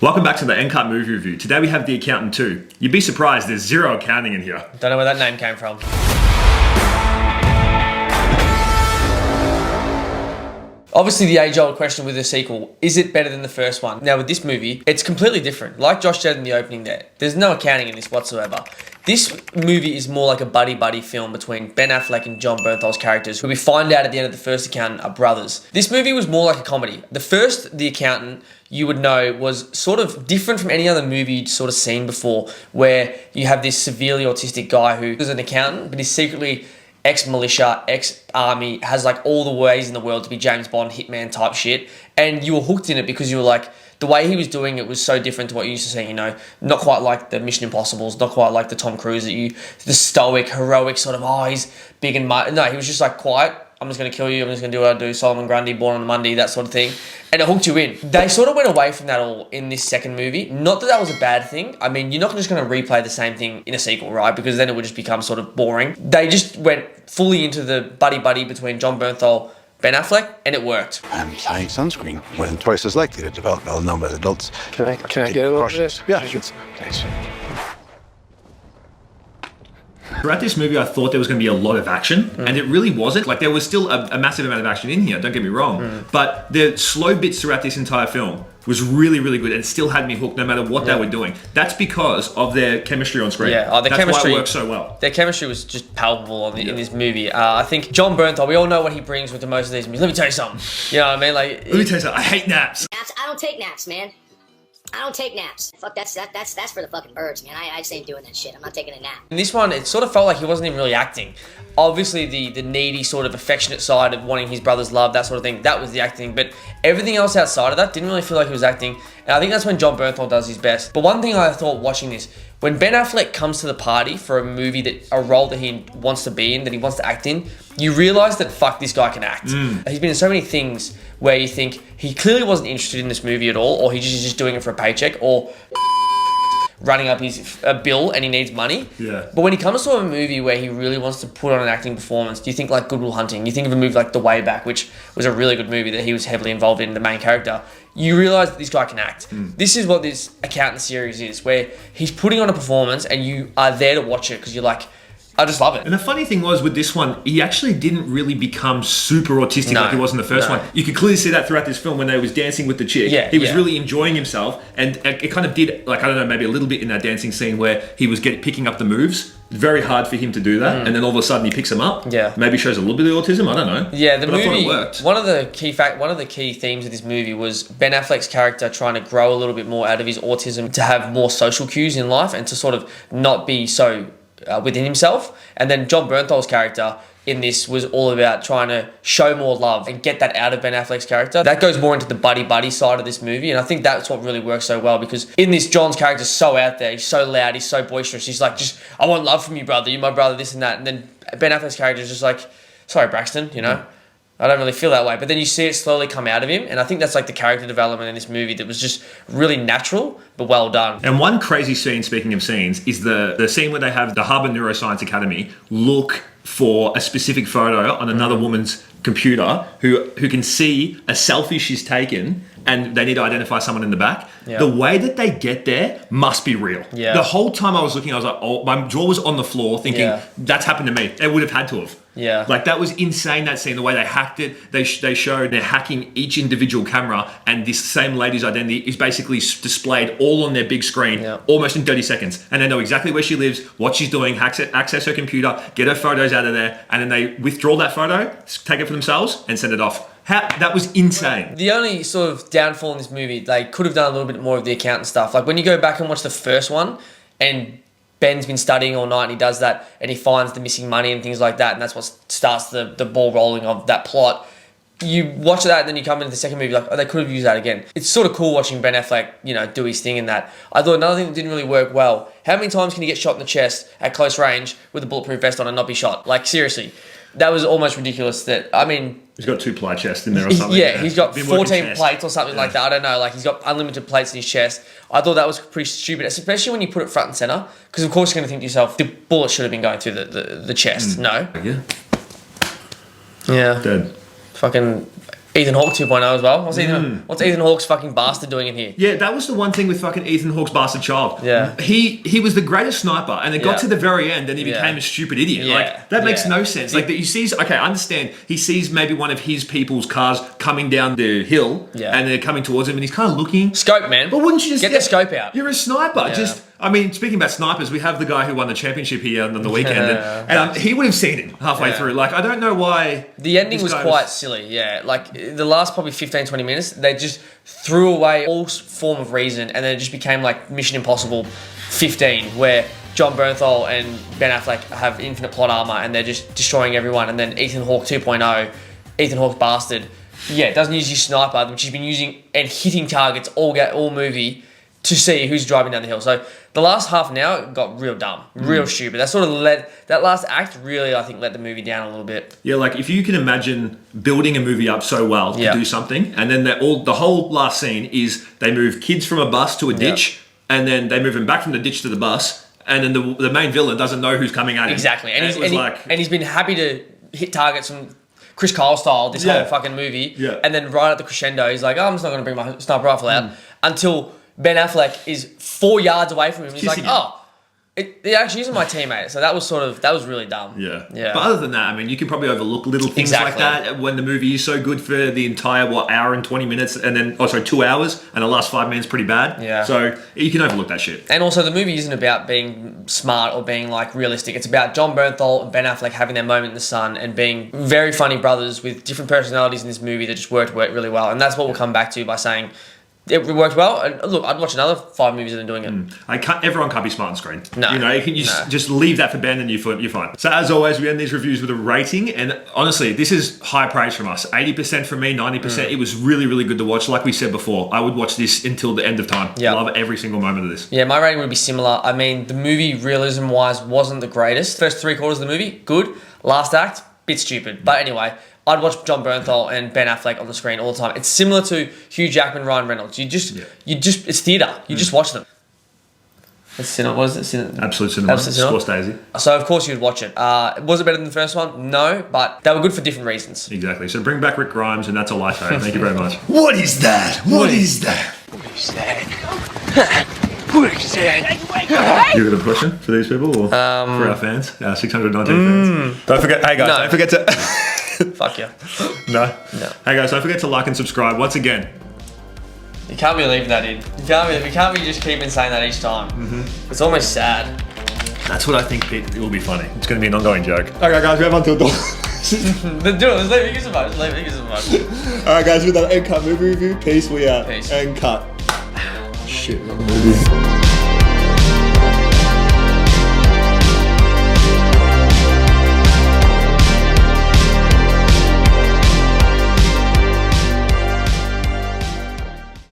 Welcome back to the NCUT movie review. Today we have The Accountant 2. You'd be surprised there's zero accounting in here. Don't know where that name came from. Obviously, the age-old question with the sequel, is it better than the first one? Now, with this movie, it's completely different. Like Josh said in the opening there, there's no accounting in this whatsoever. This movie is more like a buddy-buddy film between Ben Affleck and Jon Bernthal's characters, who we find out at the end of the first Accountant are brothers. This movie was more like a comedy. The first The Accountant, you would know, was sort of different from any other movie you'd sort of seen before, where you have this severely autistic guy who is an accountant, but is secretly ex-militia, ex-army, has like all the ways in the world to be James Bond, hitman type shit. And you were hooked in it because you were like, the way he was doing it was so different to what you used to see, you know, not quite like the Mission Impossibles, not quite like the Tom Cruise the stoic, heroic sort of, oh, he's big and mighty. No, he was just like quiet. I'm just going to kill you. I'm just going to do what I do. Solomon Grundy, Born on a Monday, that sort of thing. And it hooked you in. They sort of went away from that all in this second movie. Not that that was a bad thing. I mean, you're not just going to replay the same thing in a sequel, right? Because then it would just become sort of boring. They just went fully into the buddy-buddy between Jon Bernthal, Ben Affleck, and it worked. I'm applying sunscreen when twice as likely to develop melanoma as adults. Can I get a little bit of this? Yeah, thanks. Throughout this movie, I thought there was going to be a lot of action, and it really wasn't. Like, there was still a massive amount of action in here, don't get me wrong. But the slow bits throughout this entire film was really, really good and still had me hooked no matter what they were doing. That's because of their chemistry on screen. Yeah, That's chemistry why it works so well. Their chemistry was just palpable in this movie. I think Jon Bernthal, we all know what he brings with the most of these movies. Let me tell you something. You know what I mean? Like, Let me tell you something. I hate naps. Naps? I don't take naps, man. I don't take naps. Fuck, that's for the fucking birds, man. I just ain't doing that shit. I'm not taking a nap. in this one, it sort of felt like he wasn't even really acting. Obviously, the needy, sort of affectionate side of wanting his brother's love, that sort of thing, that was the acting. But everything else outside of that didn't really feel like he was acting. And I think that's when Jon Bernthal does his best. But one thing I thought watching this, when Ben Affleck comes to the party for a movie, a role that he wants to be in, that he wants to act in, you realise that, fuck, this guy can act. He's been in so many things where you think he clearly wasn't interested in this movie at all, or he's just doing it for a paycheck, or running up his bill and he needs money. Yeah. But when he comes to a movie where he really wants to put on an acting performance, do you think like Good Will Hunting? You think of a movie like The Way Back, which was a really good movie that he was heavily involved in, the main character. You realise that this guy can act. This is what this Accountant series is, where he's putting on a performance and you are there to watch it because you're like, I just love it. And the funny thing was with this one, he actually didn't really become super autistic like he was in the first one. You could clearly see that throughout this film when they was dancing with the chick. Yeah, he was really enjoying himself, and it kind of did, like, I don't know, maybe a little bit in that dancing scene where he was picking up the moves. Very hard for him to do that, and then all of a sudden he picks them up. Yeah, maybe shows a little bit of autism. I don't know. Yeah, the but movie. I thought it worked. One of the key themes of this movie was Ben Affleck's character trying to grow a little bit more out of his autism, to have more social cues in life, and to sort of not be so within himself. And then Jon Bernthal's character in this was all about trying to show more love and get that out of Ben Affleck's character. That goes more into the buddy-buddy side of this movie, and I think that's what really works so well, because in this, Jon's character's so out there, he's so loud, he's so boisterous, he's like, just, I want love from you, brother, you're my brother, this and that. And then Ben Affleck's character is just like, sorry, Braxton, you know, I don't really feel that way. But then you see it slowly come out of him, and I think that's like the character development in this movie that was just really natural, but well done. And one crazy scene, speaking of scenes, is the scene where they have the Harvard Neuroscience Academy look for a specific photo on another woman's computer who can see a selfie she's taken, and they need to identify someone in the back. Yeah. The way that they get there must be real. Yeah. The whole time I was looking, I was like, oh, my jaw was on the floor thinking, that's happened to me. It would have had to have. Yeah. Like, that was insane, that scene, the way they hacked it. They showed they're hacking each individual camera, and this same lady's identity is basically displayed all on their big screen, almost in 30 seconds. And they know exactly where she lives, what she's doing, access her computer, get her photos out of there, and then they withdraw that photo, take it for themselves, and send it off. That was insane. The only sort of downfall in this movie, they could have done a little bit more of the accountant stuff. Like, when you go back and watch the first one, and Ben's been studying all night and he does that, and he finds the missing money and things like that, and that's what starts the ball rolling of that plot. You watch that and then you come into the second movie like, oh, they could have used that again. It's sort of cool watching Ben Affleck, you know, do his thing in that. I thought another thing that didn't really work well, how many times can you get shot in the chest at close range with a bulletproof vest on and not be shot? Like, seriously. That was almost ridiculous. He's got 2-ply chest in there or something. Yeah, he's got 14 plates or something like that. I don't know. Like, he's got unlimited plates in his chest. I thought that was pretty stupid, especially when you put it front and center. Because of course you're going to think to yourself, the bullet should have been going through the chest. No. Yeah. Yeah. Dead. Fucking Ethan Hawke 2.0 as well. What's Ethan Hawke's fucking bastard doing in here? Yeah, that was the one thing with fucking Ethan Hawke's bastard child. Yeah. He was the greatest sniper, and it got Yeah. to the very end, and he Yeah. became a stupid idiot. Yeah. Like that makes Yeah. no sense. Like that he sees. Okay, I understand. He sees maybe one of his people's cars coming down the hill, Yeah. and they're coming towards him, and he's kind of looking. Scope, man. But wouldn't you just get the scope out? You're a sniper. Yeah. Just, I mean, speaking about snipers, we have the guy who won the championship here on the weekend, and he would have seen it halfway Yeah. through. Like, I don't know why. The ending this was guy quite silly, yeah. Like, the last probably 15, 20 minutes, they just threw away all form of reason, and then it just became like Mission Impossible 15, where John Bernthal and Ben Affleck have infinite plot armor, and they're just destroying everyone, and then Ethan Hawke 2.0, Ethan Hawke's bastard, doesn't use his sniper, which he's been using and hitting targets all movie to see who's driving down the hill. So the last half an hour got real dumb, real stupid. That sort of that last act really, I think, let the movie down a little bit. Yeah, like if you can imagine building a movie up so well to Yeah. do something, and then the whole last scene is they move kids from a bus to a ditch, and then they move them back from the ditch to the bus, and then the main villain doesn't know who's coming at him. Exactly, and And he's been happy to hit targets from Chris Kyle style this whole Yeah. fucking movie, Yeah. and then right at the crescendo, he's like, "Oh, I'm just not going to bring my sniper rifle out," until Ben Affleck is 4 yards away from him. He's Kissing like, him. "Oh, it actually isn't my teammate." So that was really dumb. Yeah. Yeah. But other than that, I mean, you can probably overlook little things Exactly. like that when the movie is so good for the entire, hour and 20 minutes, and then, 2 hours, and the last 5 minutes pretty bad. Yeah. So you can overlook that shit. And also, the movie isn't about being smart or being like realistic. It's about John Bernthal and Ben Affleck having their moment in the sun and being very funny brothers with different personalities in this movie that just worked really well. And that's what we'll come back to by saying it worked well. And look, I'd watch another 5 movies that are doing it. Everyone can't be smart on screen. No. You can just leave that for Ben and you're fine. So as always, we end these reviews with a rating. And honestly, this is high praise from us. 80% from me, 90%. It was really, really good to watch. Like we said before, I would watch this until the end of time. Yeah. Love every single moment of this. Yeah, my rating would be similar. I mean, the movie, realism-wise, wasn't the greatest. First 3/4 of the movie, good. Last act, bit stupid. But anyway, I'd watch John Bernthal and Ben Affleck on the screen all the time. It's similar to Hugh Jackman, Ryan Reynolds. It's theatre. You just watch them. It's cinema. What is it? Absolute cinema. Absolute cinema. Scorsese. So of course you'd watch it. Was it better than the first one? No, but they were good for different reasons. Exactly. So bring back Rick Grimes, and that's all I say. Thank you very much. What is that? What is that? You got a question for these people, or for our fans, our 619 fans? Don't forget. Hey guys, No. don't forget to. Fuck you. No. No. Hey guys, don't forget to like and subscribe once again. You can't be leaving that in. You can't be just keeping saying that each time. It's almost sad. That's what I think it will be funny. It's going to be an ongoing joke. Okay, guys, we have until dawn. Then do it. Let's leave it as much. Leave it as much. All right, guys, with that NCUT movie review, peace. We out. Peace. NCUT. Shit, wrong movie.